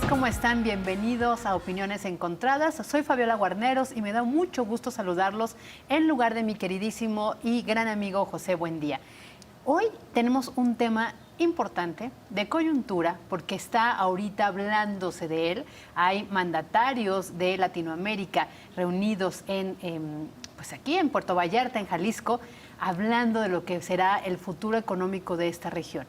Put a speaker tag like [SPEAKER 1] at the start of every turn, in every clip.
[SPEAKER 1] ¿Cómo están? Bienvenidos a Opiniones Encontradas. Soy Fabiola Guarneros y me da mucho gusto saludarlos en lugar de mi queridísimo y gran amigo José Buendía. Hoy tenemos un tema importante de coyuntura porque está ahorita hablándose de él. Hay mandatarios de Latinoamérica reunidos pues aquí en Puerto Vallarta, en Jalisco, hablando de lo que será el futuro económico de esta región.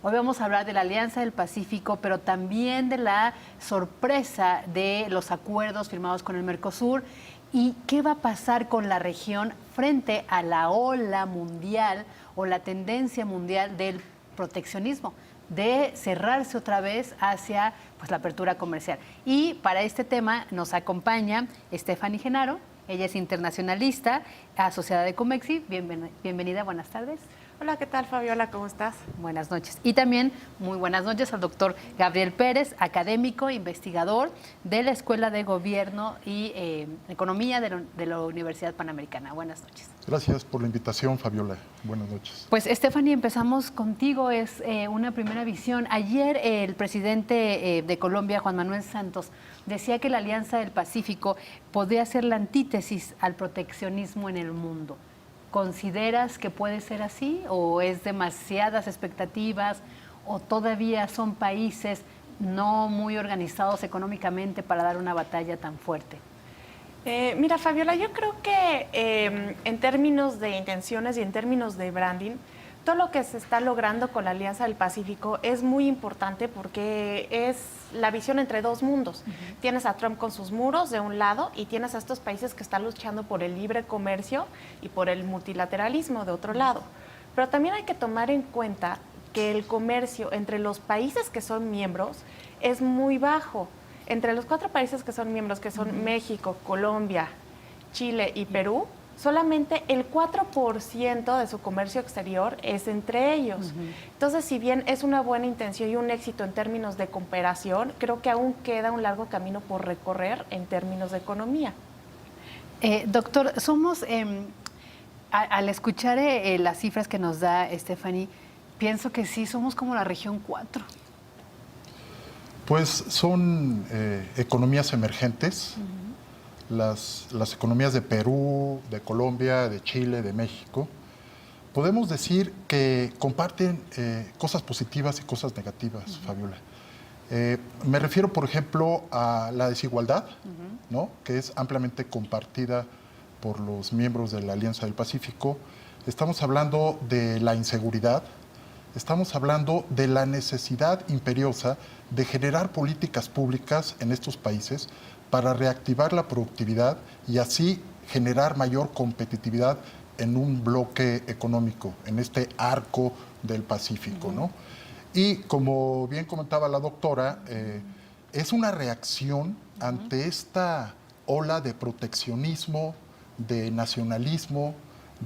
[SPEAKER 1] Hoy vamos a hablar de la Alianza del Pacífico, pero también de la sorpresa de los acuerdos firmados con el Mercosur y qué va a pasar con la región frente a la ola mundial o la tendencia mundial del proteccionismo, de cerrarse otra vez hacia la apertura comercial. Y para este tema nos acompaña Stephanie Genaro. Ella es internacionalista, asociada de Comexi. Bienvenida, buenas tardes.
[SPEAKER 2] Hola, ¿qué tal, Fabiola? ¿Cómo estás?
[SPEAKER 1] Buenas noches. Y también muy buenas noches al doctor Gabriel Pérez, académico, investigador de la Escuela de Gobierno y Economía de la Universidad Panamericana. Buenas noches.
[SPEAKER 3] Gracias por la invitación, Fabiola. Buenas noches.
[SPEAKER 1] Pues, Stephanie, empezamos contigo. Es una primera visión. Ayer el presidente de Colombia, Juan Manuel Santos, decía que la Alianza del Pacífico podría ser la antítesis al proteccionismo en el mundo. ¿Consideras que puede ser así o es demasiadas expectativas o todavía son países no muy organizados económicamente para dar una batalla tan fuerte?
[SPEAKER 2] Mira, Fabiola, yo creo que en términos de intenciones y en términos de branding, todo lo que se está logrando con la Alianza del Pacífico es muy importante porque es la visión entre dos mundos. Tienes a Trump con sus muros de un lado y tienes a estos países que están luchando por el libre comercio y por el multilateralismo de otro lado. Pero también hay que tomar en cuenta que el comercio entre los países que son miembros es muy bajo. Entre los 4 países que son miembros, que son México, Colombia, Chile y Perú, solamente el 4% de su comercio exterior es entre ellos. Entonces, si bien es una buena intención y un éxito en términos de cooperación, creo que aún queda un largo camino por recorrer en términos de economía.
[SPEAKER 1] Doctor, somos, al escuchar las cifras que nos da Stephanie, pienso que sí, somos como la región 4.
[SPEAKER 3] Pues son economías emergentes. Las economías de Perú, de Colombia, de Chile, de México, podemos decir que comparten cosas positivas y cosas negativas, Fabiola. Me refiero, por ejemplo, a la desigualdad, ¿no?, que es ampliamente compartida por los miembros de la Alianza del Pacífico. Estamos hablando de la inseguridad, estamos hablando de la necesidad imperiosa de generar políticas públicas en estos países para reactivar la productividad y así generar mayor competitividad en un bloque económico, en este arco del Pacífico, ¿no? Y como bien comentaba la doctora, es una reacción ante esta ola de proteccionismo, de nacionalismo,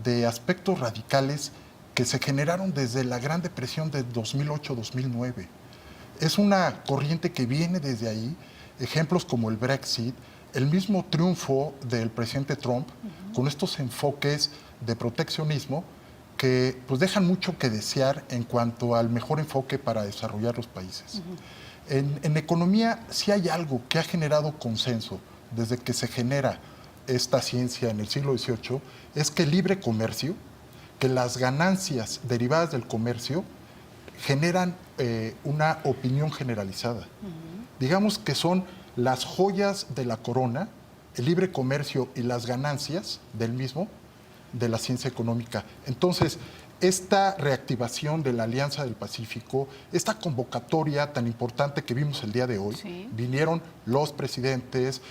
[SPEAKER 3] de aspectos radicales que se generaron desde la Gran Depresión de 2008-2009. Es una corriente que viene desde ahí. Ejemplos como el Brexit, el mismo triunfo del presidente Trump, con estos enfoques de proteccionismo que pues dejan mucho que desear en cuanto al mejor enfoque para desarrollar los países. En economía sí hay algo que ha generado consenso desde que se genera esta ciencia en el siglo XVIII, es que el libre comercio, que las ganancias derivadas del comercio generan una opinión generalizada. Digamos que son las joyas de la corona, el libre comercio y las ganancias del mismo, de la ciencia económica. Entonces, esta reactivación de la Alianza del Pacífico, esta convocatoria tan importante que vimos el día de hoy, vinieron los presidentes,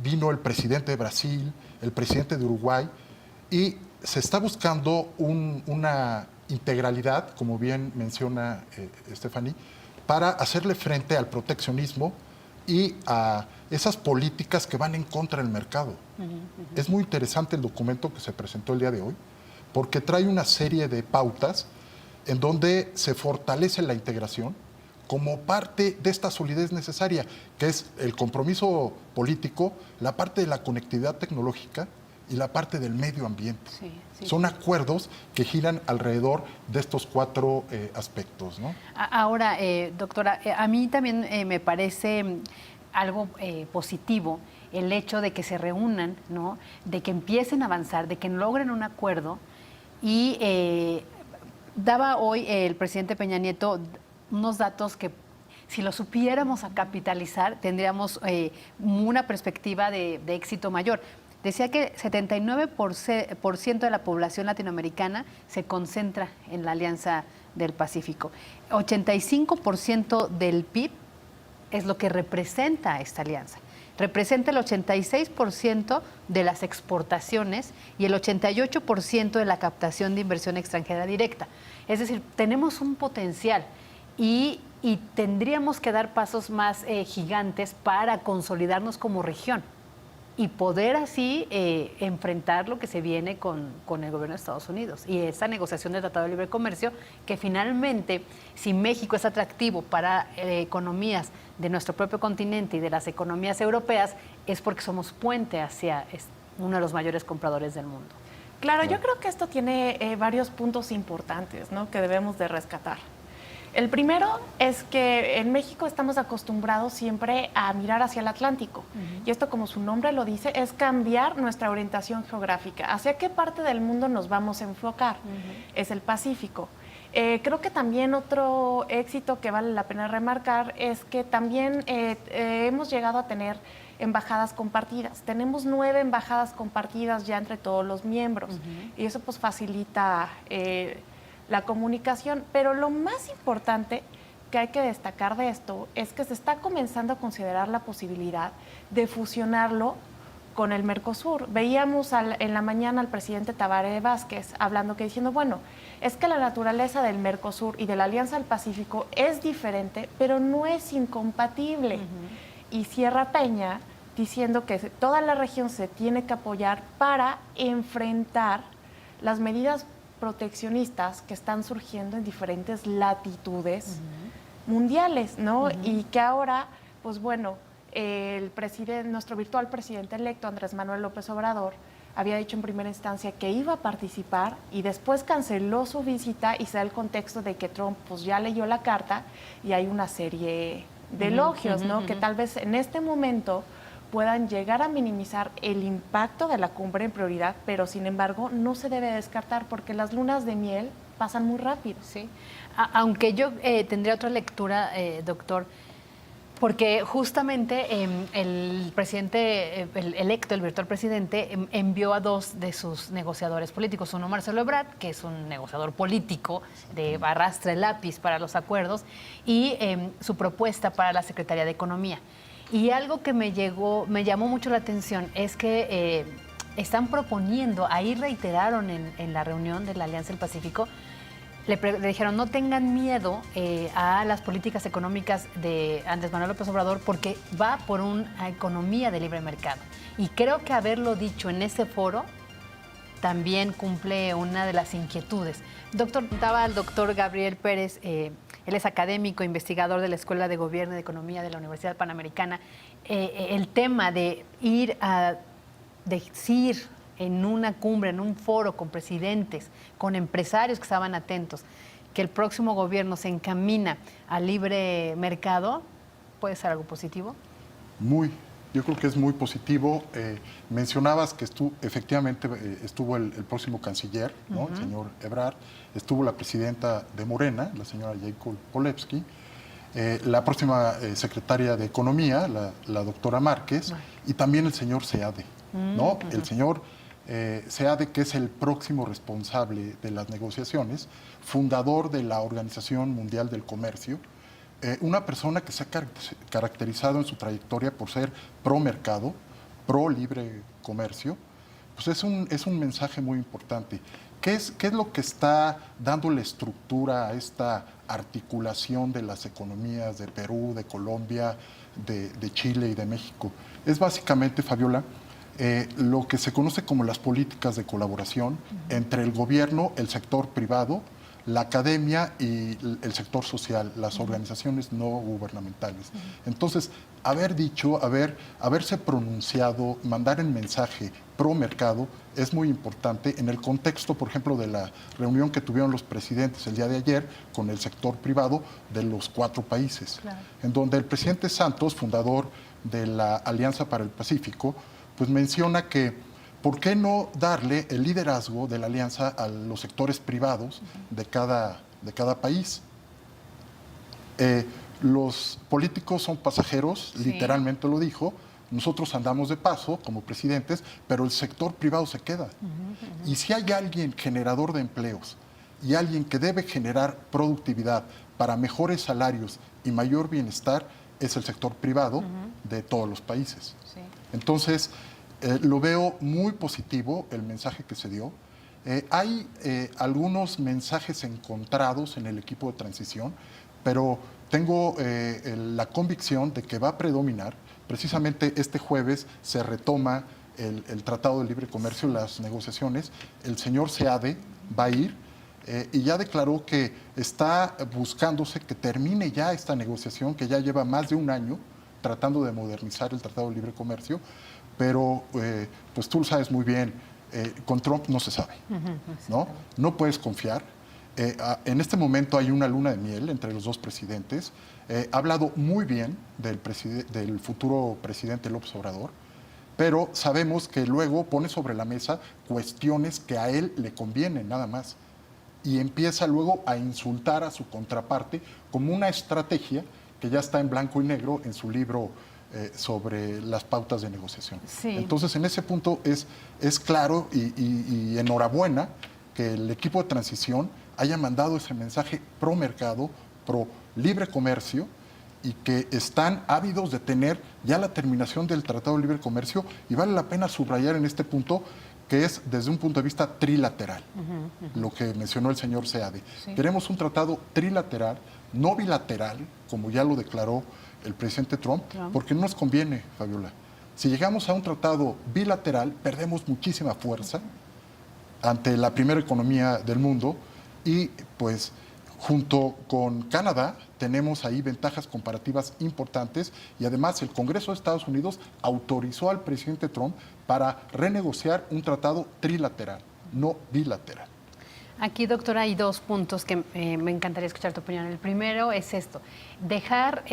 [SPEAKER 3] vino el presidente de Brasil, el presidente de Uruguay, y se está buscando una integralidad, como bien menciona Stephanie, para hacerle frente al proteccionismo y a esas políticas que van en contra del mercado. Es muy interesante el documento que se presentó el día de hoy, porque trae una serie de pautas en donde se fortalece la integración como parte de esta solidez necesaria, que es el compromiso político, la parte de la conectividad tecnológica y la parte del medio ambiente.
[SPEAKER 1] Sí, sí.
[SPEAKER 3] Son acuerdos que giran alrededor de estos 4 aspectos, ¿no?
[SPEAKER 1] Ahora, doctora, a mí también me parece algo positivo el hecho de que se reúnan, ¿no? De que empiecen a avanzar, de que logren un acuerdo. Y daba hoy el presidente Peña Nieto unos datos que, si lo supiéramos a capitalizar, tendríamos una perspectiva de éxito mayor. Decía que 79% de la población latinoamericana se concentra en la Alianza del Pacífico. 85% del PIB es lo que representa esta alianza. Representa el 86% de las exportaciones y el 88% de la captación de inversión extranjera directa. Es decir, tenemos un potencial y tendríamos que dar pasos más gigantes para consolidarnos como región y poder así enfrentar lo que se viene con el gobierno de Estados Unidos y esta negociación de Tratado de Libre Comercio, que finalmente, si México es atractivo para economías de nuestro propio continente y de las economías europeas, es porque somos puente hacia uno de los mayores compradores del mundo.
[SPEAKER 2] Claro, yo creo que esto tiene varios puntos importantes, ¿no?, que debemos de rescatar. El primero es que en México estamos acostumbrados siempre a mirar hacia el Atlántico. Y esto, como su nombre lo dice, es cambiar nuestra orientación geográfica. ¿Hacia qué parte del mundo nos vamos a enfocar? Es el Pacífico. Creo que también otro éxito que vale la pena remarcar es que también hemos llegado a tener embajadas compartidas. Tenemos 9 embajadas compartidas ya entre todos los miembros. Y eso pues facilita la comunicación, pero lo más importante que hay que destacar de esto es que se está comenzando a considerar la posibilidad de fusionarlo con el Mercosur. Veíamos en la mañana al presidente Tabaré Vázquez diciendo, bueno, es que la naturaleza del Mercosur y de la Alianza del Pacífico es diferente, pero no es incompatible. Y Sierra Peña diciendo que toda la región se tiene que apoyar para enfrentar las medidas proteccionistas que están surgiendo en diferentes latitudes mundiales, ¿no? Y que ahora, pues bueno, nuestro virtual presidente electo, Andrés Manuel López Obrador, había dicho en primera instancia que iba a participar y después canceló su visita y se da el contexto de que Trump pues ya leyó la carta y hay una serie de elogios, ¿no? Que tal vez en este momento puedan llegar a minimizar el impacto de la cumbre en prioridad, pero sin embargo no se debe descartar porque las lunas de miel pasan muy rápido.
[SPEAKER 1] Sí. Aunque yo tendría otra lectura, doctor, porque justamente el presidente electo, el virtual presidente, envió a 2 de sus negociadores políticos. Uno, Marcelo Ebrard, que es un negociador político de arrastra el lápiz para los acuerdos, y su propuesta para la Secretaría de Economía. Y algo que me llamó mucho la atención es que están proponiendo, ahí reiteraron en la reunión de la Alianza del Pacífico, le dijeron no tengan miedo a las políticas económicas de Andrés Manuel López Obrador porque va por una economía de libre mercado. Y creo que haberlo dicho en ese foro también cumple una de las inquietudes. Doctor, estaba el doctor Gabriel Pérez, él es académico, investigador de la Escuela de Gobierno y de Economía de la Universidad Panamericana. El tema de ir a decir en una cumbre, en un foro con presidentes, con empresarios que estaban atentos, que el próximo gobierno se encamina al libre mercado, ¿puede ser algo positivo?
[SPEAKER 3] Yo creo que es muy positivo. Mencionabas que efectivamente estuvo el próximo canciller, ¿no? El señor Ebrard, estuvo la presidenta de Morena, la señora Jacob Polevsky, la próxima secretaria de Economía, la doctora Márquez, y también el señor Seade, ¿no? El señor Seade, que es el próximo responsable de las negociaciones, fundador de la Organización Mundial del Comercio, una persona que se ha caracterizado en su trayectoria por ser pro mercado, pro libre comercio, pues es un mensaje muy importante. ¿Qué es lo que está dándole estructura a esta articulación de las economías de Perú, de Colombia, de Chile y de México? Es básicamente, Fabiola, lo que se conoce como las políticas de colaboración entre el gobierno, el sector privado, la academia y el sector social, las organizaciones no gubernamentales. Entonces, haberse pronunciado, mandar el mensaje pro mercado es muy importante en el contexto, por ejemplo, de la reunión que tuvieron los presidentes el día de ayer con el sector privado de los 4 países,
[SPEAKER 1] Claro.
[SPEAKER 3] en donde el presidente Santos, fundador de la Alianza para el Pacífico, pues menciona que ¿por qué no darle el liderazgo de la alianza a los sectores privados de cada país? Los políticos son pasajeros,
[SPEAKER 1] Sí.
[SPEAKER 3] literalmente lo dijo. Nosotros andamos de paso como presidentes, pero el sector privado se queda. Y si hay alguien generador de empleos y alguien que debe generar productividad para mejores salarios y mayor bienestar, es el sector privado de todos los países.
[SPEAKER 1] Sí.
[SPEAKER 3] Entonces, lo veo muy positivo el mensaje que se dio. Hay algunos mensajes encontrados en el equipo de transición, pero tengo la convicción de que va a predominar. Precisamente este jueves se retoma el Tratado de Libre Comercio, las negociaciones. El señor Seade va a ir y ya declaró que está buscándose que termine ya esta negociación, que ya lleva más de un año tratando de modernizar el Tratado de Libre Comercio, pero pues tú lo sabes muy bien, con Trump no se sabe, ¿no? No puedes confiar. En este momento hay una luna de miel entre los dos presidentes. Ha hablado muy bien del futuro presidente López Obrador, pero sabemos que luego pone sobre la mesa cuestiones que a él le convienen nada más y empieza luego a insultar a su contraparte como una estrategia que ya está en blanco y negro en su libro sobre las pautas de negociación.
[SPEAKER 1] Sí.
[SPEAKER 3] Entonces, en ese punto es claro y enhorabuena que el equipo de transición haya mandado ese mensaje pro mercado, pro libre comercio, y que están ávidos de tener ya la terminación del Tratado de Libre Comercio, y vale la pena subrayar en este punto que es desde un punto de vista trilateral, lo que mencionó el señor Seade.
[SPEAKER 1] Sí.
[SPEAKER 3] Queremos un tratado trilateral, no bilateral, como ya lo declaró el presidente Trump, porque no nos conviene, Fabiola. Si llegamos a un tratado bilateral, perdemos muchísima fuerza ante la primera economía del mundo y pues junto con Canadá tenemos ahí ventajas comparativas importantes y además el Congreso de Estados Unidos autorizó al presidente Trump para renegociar un tratado trilateral, no bilateral.
[SPEAKER 1] Aquí, doctora, hay 2 puntos que me encantaría escuchar tu opinión. El primero es esto, dejar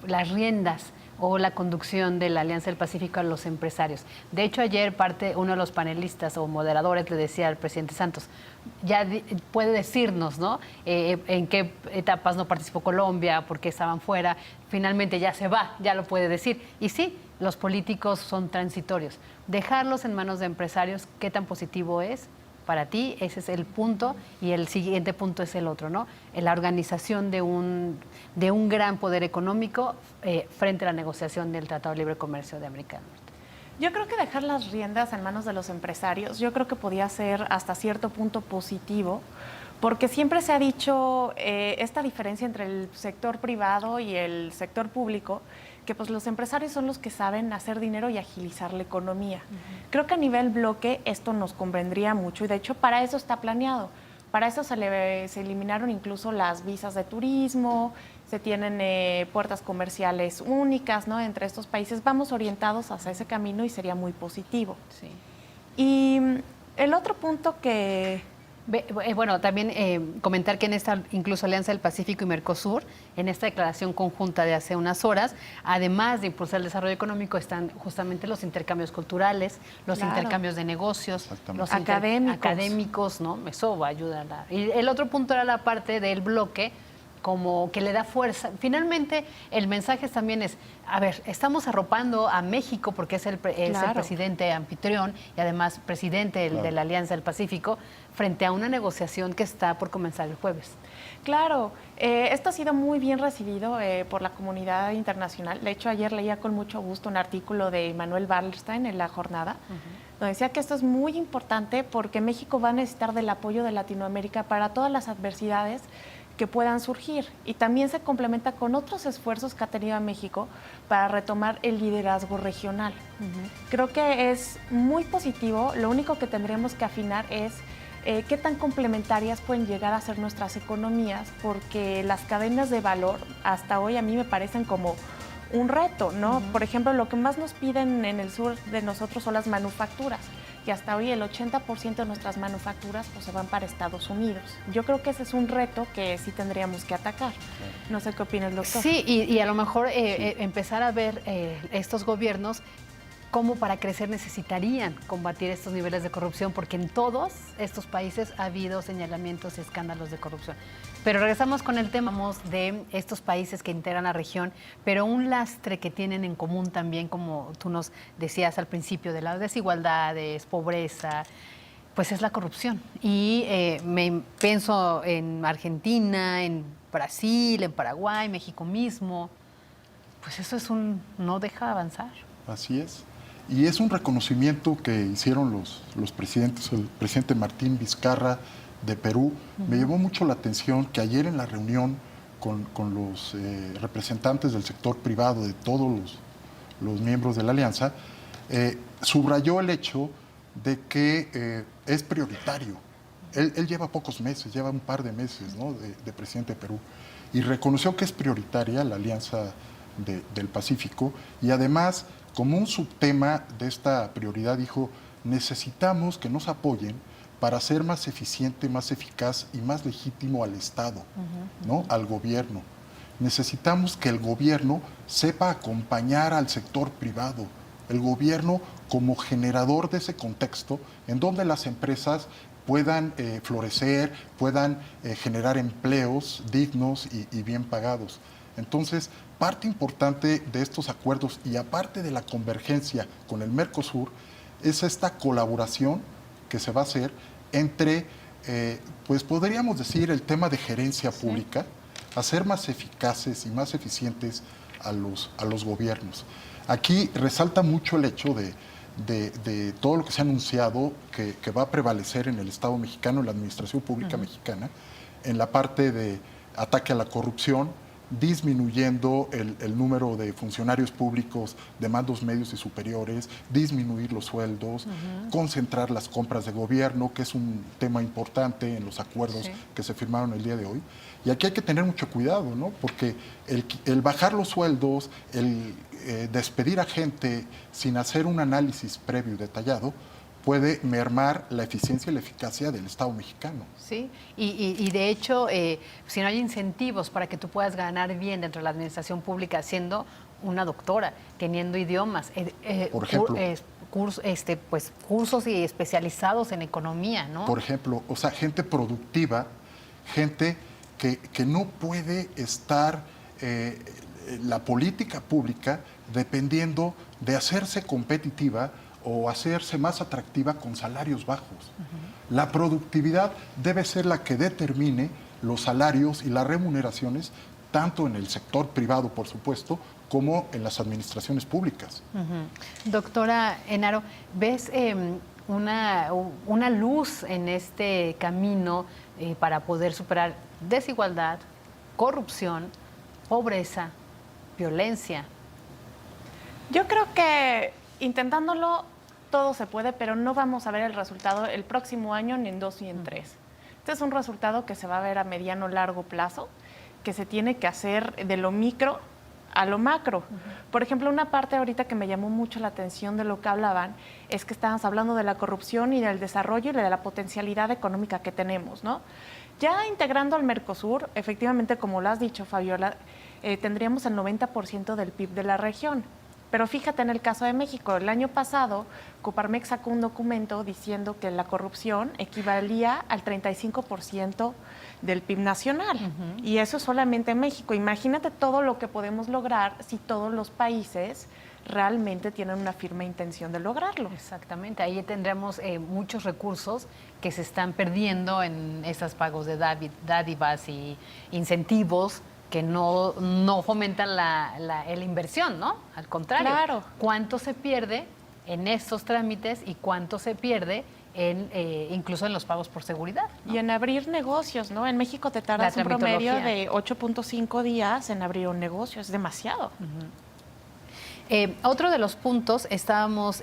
[SPEAKER 1] las riendas o la conducción de la Alianza del Pacífico a los empresarios. De hecho, ayer uno de los panelistas o moderadores le decía al presidente Santos, ya puede decirnos, ¿no? En qué etapas no participó Colombia, por qué estaban fuera. Finalmente ya se va, ya lo puede decir. Y sí, los políticos son transitorios. Dejarlos en manos de empresarios, ¿qué tan positivo es? Para ti, ese es el punto, y el siguiente punto es el otro, ¿no? La organización de un gran poder económico frente a la negociación del Tratado de Libre Comercio de América del Norte.
[SPEAKER 2] Yo creo que dejar las riendas en manos de los empresarios, yo creo que podía ser hasta cierto punto positivo, porque siempre se ha dicho esta diferencia entre el sector privado y el sector público, que pues los empresarios son los que saben hacer dinero y agilizar la economía. Creo que a nivel bloque esto nos convendría mucho y de hecho para eso está planeado. Para eso se eliminaron incluso las visas de turismo, se tienen puertas comerciales únicas, ¿no? Entre estos países vamos orientados hacia ese camino y sería muy positivo.
[SPEAKER 1] Sí.
[SPEAKER 2] Y el otro punto que...
[SPEAKER 1] Bueno, también comentar que en esta incluso Alianza del Pacífico y Mercosur, en esta declaración conjunta de hace unas horas, además de impulsar el desarrollo económico, están justamente los intercambios culturales, los intercambios de negocios, los académicos, ¿no? Eso va a ayudar. Y el otro punto era la parte del bloque, como que le da fuerza. Finalmente, el mensaje también es, a ver, estamos arropando a México porque es el presidente anfitrión y además presidente de la Alianza del Pacífico frente a una negociación que está por comenzar el jueves.
[SPEAKER 2] Claro, esto ha sido muy bien recibido por la comunidad internacional. De hecho, ayer leía con mucho gusto un artículo de Manuel Wallerstein en La Jornada, donde decía que esto es muy importante porque México va a necesitar del apoyo de Latinoamérica para todas las adversidades que puedan surgir, y también se complementa con otros esfuerzos que ha tenido México para retomar el liderazgo regional. Creo que es muy positivo. Lo único que tendremos que afinar es qué tan complementarias pueden llegar a ser nuestras economías, porque las cadenas de valor hasta hoy a mí me parecen como un reto, ¿no? Por ejemplo, lo que más nos piden en el sur de nosotros son las manufacturas. Y hasta hoy el 80% de nuestras manufacturas pues, se van para Estados Unidos. Yo creo que ese es un reto que sí tendríamos que atacar. No sé qué opina el doctor.
[SPEAKER 1] Sí, y a lo mejor empezar a ver estos gobiernos cómo para crecer necesitarían combatir estos niveles de corrupción, porque en todos estos países ha habido señalamientos y escándalos de corrupción. Pero regresamos con el tema de estos países que integran la región, pero un lastre que tienen en común también, como tú nos decías al principio, de las desigualdades, pobreza, pues es la corrupción. Y pienso en Argentina, en Brasil, en Paraguay, México mismo, pues eso es no deja avanzar.
[SPEAKER 3] Así es. Y es un reconocimiento que hicieron los presidentes, el presidente Martín Vizcarra de Perú. Me llamó mucho la atención que ayer en la reunión con los representantes del sector privado, de todos los miembros de la alianza, subrayó el hecho de que es prioritario. Él lleva pocos meses, lleva un par de meses, ¿no?, de presidente de Perú, y reconoció que es prioritaria la Alianza del Pacífico, y además, como un subtema de esta prioridad, dijo: necesitamos que nos apoyen para hacer más eficiente, más eficaz y más legítimo al Estado, ¿no?, al gobierno. Necesitamos que el gobierno sepa acompañar al sector privado, el gobierno como generador de ese contexto en donde las empresas puedan florecer, puedan generar empleos dignos y bien pagados. Entonces, parte importante de estos acuerdos, y aparte de la convergencia con el Mercosur, es esta colaboración que se va a hacer entre, pues podríamos decir, el tema de gerencia pública, hacer más eficaces y más eficientes a los gobiernos. Aquí resalta mucho el hecho de todo lo que se ha anunciado que va a prevalecer en el Estado mexicano, en la administración pública mexicana, en la parte de ataque a la corrupción, disminuyendo el número de funcionarios públicos de mandos medios y superiores, disminuir los sueldos, concentrar las compras de gobierno, que es un tema importante en los acuerdos que se firmaron el día de hoy. Y aquí hay que tener mucho cuidado, ¿no?, porque el bajar los sueldos, el despedir a gente sin hacer un análisis previo y detallado, puede mermar la eficiencia y la eficacia del Estado mexicano.
[SPEAKER 1] Sí, y de hecho, si no hay incentivos para que tú puedas ganar bien dentro de la administración pública siendo una doctora, teniendo idiomas,
[SPEAKER 3] por ejemplo,
[SPEAKER 1] cursos y especializados en economía, ¿no?
[SPEAKER 3] Por ejemplo, o sea, gente productiva, gente que no puede estar la política pública dependiendo de hacerse competitiva o hacerse más atractiva con salarios bajos. La productividad debe ser la que determine los salarios y las remuneraciones, tanto en el sector privado, por supuesto, como en las administraciones públicas.
[SPEAKER 1] Doctora Henaro, ¿ves una luz en este camino para poder superar desigualdad, corrupción, pobreza, violencia?
[SPEAKER 2] Yo creo que intentándolo todo se puede, pero no vamos a ver el resultado el próximo año, ni en 2 ni en 3. Este es un resultado que se va a ver a mediano largo plazo, que se tiene que hacer de lo micro a lo macro. Por ejemplo, una parte ahorita que me llamó mucho la atención de lo que hablaban es que estábamos hablando de la corrupción y del desarrollo y de la potencialidad económica que tenemos, ¿no? Ya integrando al Mercosur, efectivamente, como lo has dicho, Fabiola, tendríamos el 90% del PIB de la región. Pero fíjate en el caso de México, el año pasado Coparmex sacó un documento diciendo que la corrupción equivalía al 35% del PIB nacional. Y eso es solamente en México. Imagínate todo lo que podemos lograr si todos los países realmente tienen una firme intención de lograrlo.
[SPEAKER 1] Exactamente, ahí tendremos muchos recursos que se están perdiendo en esos pagos de dádivas y incentivos que no fomentan la inversión, ¿no? Al contrario,
[SPEAKER 2] claro.
[SPEAKER 1] ¿Cuánto se pierde en estos trámites y cuánto se pierde incluso en los pagos por seguridad, ¿no?
[SPEAKER 2] Y en abrir negocios, ¿no? En México te tardas un promedio de 8.5 días en abrir un negocio, es demasiado.
[SPEAKER 1] Otro de los puntos, estábamos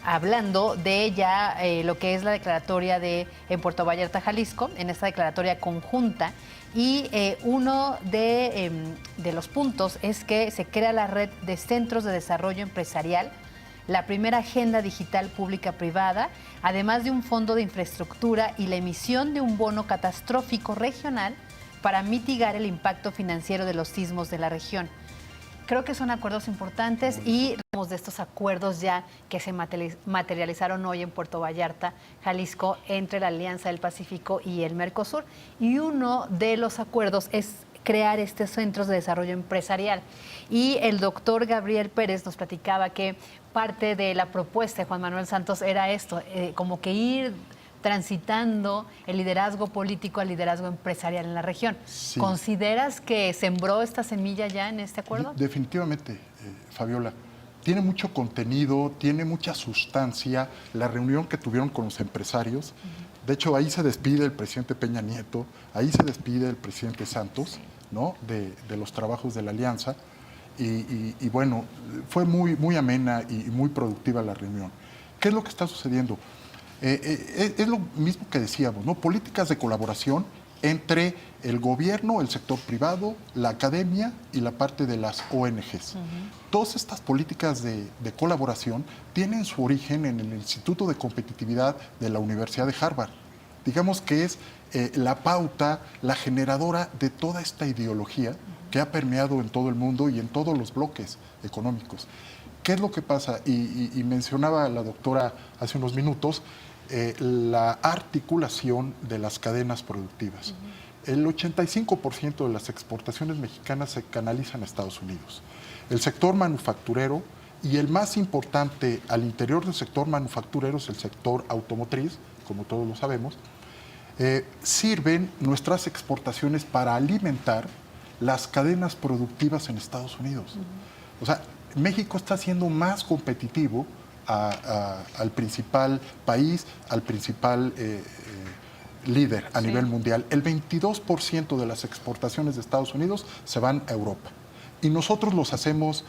[SPEAKER 1] hablando de ya lo que es la declaratoria en Puerto Vallarta, Jalisco, en esta declaratoria conjunta. Y uno de los puntos es que se crea la red de centros de desarrollo empresarial, la primera agenda digital pública-privada, además de un fondo de infraestructura y la emisión de un bono catastrófico regional para mitigar el impacto financiero de los sismos de la región. Creo que son acuerdos importantes y hablamos de estos acuerdos ya que se materializaron hoy en Puerto Vallarta, Jalisco, entre la Alianza del Pacífico y el Mercosur. Y uno de los acuerdos es crear estos centros de desarrollo empresarial. Y el doctor Gabriel Pérez nos platicaba que parte de la propuesta de Juan Manuel Santos era esto, como que ir transitando el liderazgo político al liderazgo empresarial en la región. Sí. ¿Consideras que sembró esta semilla ya en este acuerdo?
[SPEAKER 3] Definitivamente, Fabiola. Tiene mucho contenido, tiene mucha sustancia. La reunión que tuvieron con los empresarios, de hecho, ahí se despide el presidente Peña Nieto, ahí se despide el presidente Santos, ¿no? de los trabajos de la alianza. Y bueno, fue muy amena y muy productiva la reunión. ¿Qué es lo que está sucediendo? Es lo mismo que decíamos, ¿no? Políticas de colaboración entre el gobierno, el sector privado, la academia y la parte de las ONGs. Todas estas políticas de colaboración tienen su origen en el Instituto de Competitividad de la Universidad de Harvard. Digamos que es la pauta, la generadora de toda esta ideología que ha permeado en todo el mundo y en todos los bloques económicos. ¿Qué es lo que pasa? Y mencionaba la doctora hace unos minutos, la articulación de las cadenas productivas. El 85% de las exportaciones mexicanas se canalizan a Estados Unidos. El sector manufacturero y el más importante al interior del sector manufacturero es el sector automotriz, como todos lo sabemos. Sirven nuestras exportaciones para alimentar las cadenas productivas en Estados Unidos. O sea, México está siendo más competitivo al principal país, al principal líder a nivel mundial. El 22% de las exportaciones de Estados Unidos se van a Europa y nosotros los hacemos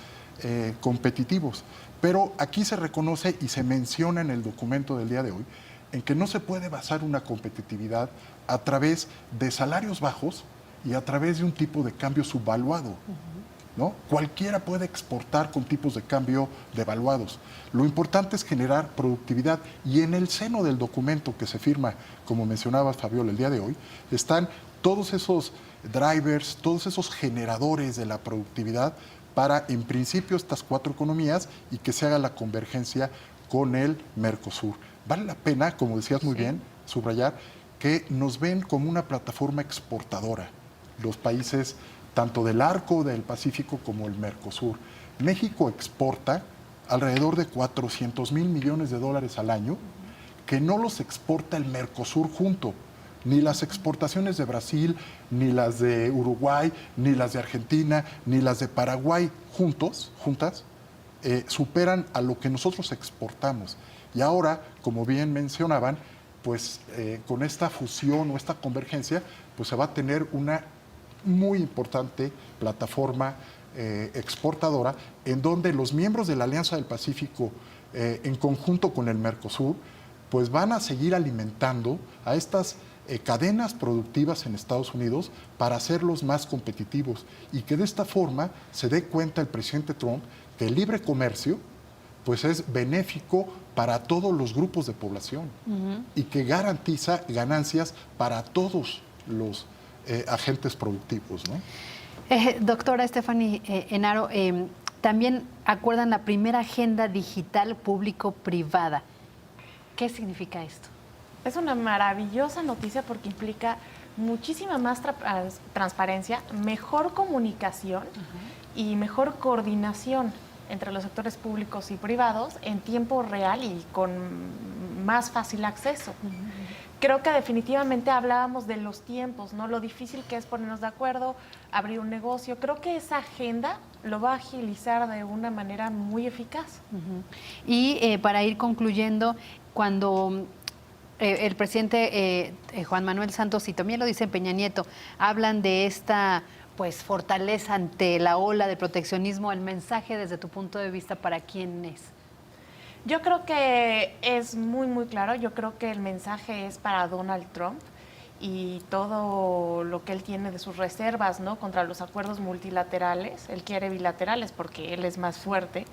[SPEAKER 3] competitivos. Pero aquí se reconoce y se menciona en el documento del día de hoy en que no se puede basar una competitividad a través de salarios bajos y a través de un tipo de cambio subvaluado. ¿No? Cualquiera puede exportar con tipos de cambio devaluados. Lo importante es generar productividad y en el seno del documento que se firma, como mencionaba Fabiola el día de hoy, están todos esos drivers, todos esos generadores de la productividad para, en principio, estas 4 economías y que se haga la convergencia con el Mercosur. Vale la pena, como decías muy bien, subrayar que nos ven como una plataforma exportadora, los países tanto del arco del Pacífico como el Mercosur. México exporta alrededor de 400,000 millones de dólares al año, que no los exporta el Mercosur junto. Ni las exportaciones de Brasil, ni las de Uruguay, ni las de Argentina, ni las de Paraguay juntas, superan a lo que nosotros exportamos. Y ahora, como bien mencionaban, pues con esta fusión o esta convergencia, pues se va a tener una muy importante plataforma exportadora en donde los miembros de la Alianza del Pacífico en conjunto con el Mercosur pues van a seguir alimentando a estas cadenas productivas en Estados Unidos para hacerlos más competitivos y que de esta forma se dé cuenta el presidente Trump que el libre comercio pues es benéfico para todos los grupos de población y que garantiza ganancias para todos los agentes productivos, ¿no?
[SPEAKER 1] Doctora Stephanie Enaro, también acuerdan la primera agenda digital público-privada. ¿Qué significa esto?
[SPEAKER 2] Es una maravillosa noticia porque implica muchísima más transparencia, mejor comunicación y mejor coordinación entre los sectores públicos y privados en tiempo real y con más fácil acceso. Creo que definitivamente hablábamos de los tiempos, ¿no? Lo difícil que es ponernos de acuerdo, abrir un negocio. Creo que esa agenda lo va a agilizar de una manera muy eficaz.
[SPEAKER 1] Y para ir concluyendo, cuando el presidente Juan Manuel Santos, y también lo dice Peña Nieto, hablan de esta pues fortaleza ante la ola de proteccionismo, el mensaje desde tu punto de vista, ¿para quién es?
[SPEAKER 2] Yo creo que es muy, muy claro. Yo creo que el mensaje es para Donald Trump y todo lo que él tiene de sus reservas, ¿no?, contra los acuerdos multilaterales. Él quiere bilaterales porque él es más fuerte.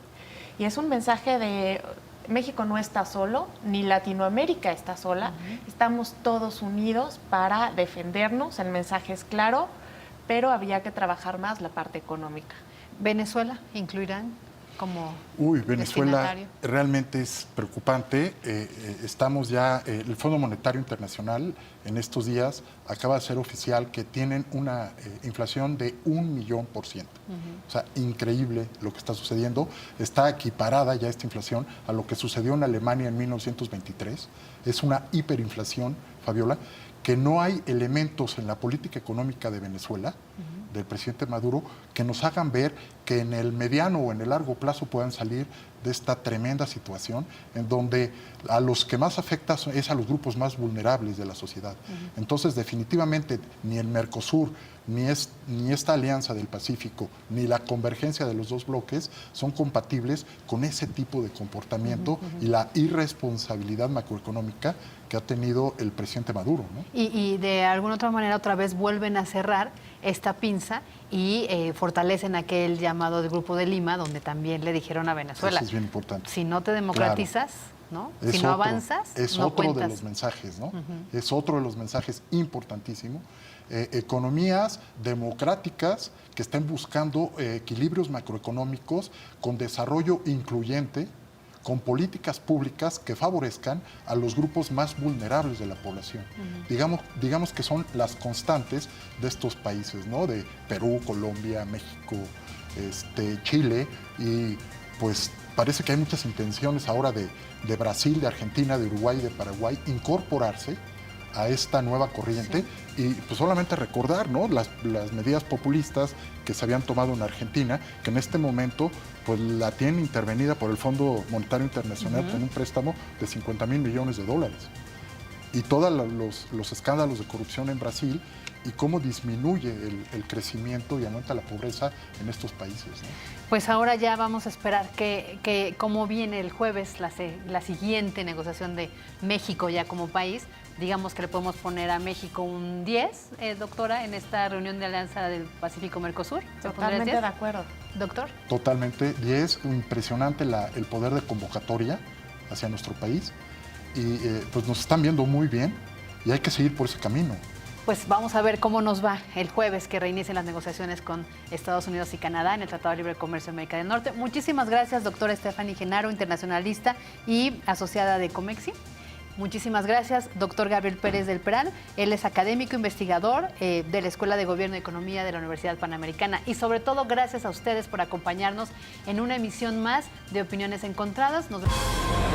[SPEAKER 2] Y es un mensaje de México no está solo, ni Latinoamérica está sola. Estamos todos unidos para defendernos. El mensaje es claro, pero había que trabajar más la parte económica.
[SPEAKER 1] ¿Venezuela incluirán como
[SPEAKER 3] Venezuela
[SPEAKER 1] destinatario?
[SPEAKER 3] realmente es preocupante. Estamos ya, el Fondo Monetario Internacional en estos días acaba de ser oficial que tienen una inflación de 1,000,000%. O sea, increíble lo que está sucediendo. Está equiparada ya esta inflación a lo que sucedió en Alemania en 1923. Es una hiperinflación, Fabiola, que no hay elementos en la política económica de Venezuela, del presidente Maduro, que nos hagan ver que en el mediano o en el largo plazo puedan salir de esta tremenda situación en donde a los que más afecta es a los grupos más vulnerables de la sociedad. Entonces, definitivamente, ni el Mercosur, ni esta alianza del Pacífico, ni la convergencia de los dos bloques son compatibles con ese tipo de comportamiento y la irresponsabilidad macroeconómica que ha tenido el presidente Maduro, ¿no?
[SPEAKER 1] Y de alguna otra manera otra vez vuelven a cerrar esta pinza y fortalecen aquel llamado del Grupo de Lima, donde también le dijeron a Venezuela,
[SPEAKER 3] Eso es bien importante.
[SPEAKER 1] si no te democratizas, ¿no? Si no avanzas,
[SPEAKER 3] es
[SPEAKER 1] no
[SPEAKER 3] otro
[SPEAKER 1] cuentas.
[SPEAKER 3] de los mensajes, ¿no? Es otro de los mensajes importantísimo. Economías democráticas que estén buscando equilibrios macroeconómicos con desarrollo incluyente, con políticas públicas que favorezcan a los grupos más vulnerables de la población. Digamos que son las constantes de estos países, ¿no? De Perú, Colombia, México, Chile, y pues parece que hay muchas intenciones ahora de Brasil, de Argentina, de Uruguay y de Paraguay incorporarse a esta nueva corriente. Y pues solamente recordar, ¿no?, las medidas populistas que se habían tomado en Argentina, que en este momento pues la tienen intervenida por el Fondo Monetario Internacional con un préstamo de $50,000 millones. Y todos los escándalos de corrupción en Brasil y cómo disminuye el crecimiento y aumenta la pobreza en estos países, ¿no?
[SPEAKER 1] Pues ahora ya vamos a esperar que cómo viene el jueves la siguiente negociación de México ya como país. Digamos que le podemos poner a México un 10, doctora, en esta reunión de Alianza del Pacífico-Mercosur.
[SPEAKER 2] Totalmente de acuerdo.
[SPEAKER 1] Doctor.
[SPEAKER 3] Totalmente, y es impresionante el poder de convocatoria hacia nuestro país. Y pues nos están viendo muy bien y hay que seguir por ese camino.
[SPEAKER 1] Pues vamos a ver cómo nos va el jueves que reinicien las negociaciones con Estados Unidos y Canadá en el Tratado de Libre Comercio de América del Norte. Muchísimas gracias, doctora Stephanie Genaro, internacionalista y asociada de Comexi. Muchísimas gracias, doctor Gabriel Pérez del Peral. Él es académico investigador de la Escuela de Gobierno y Economía de la Universidad Panamericana. Y sobre todo, gracias a ustedes por acompañarnos en una emisión más de Opiniones Encontradas. Nos vemos.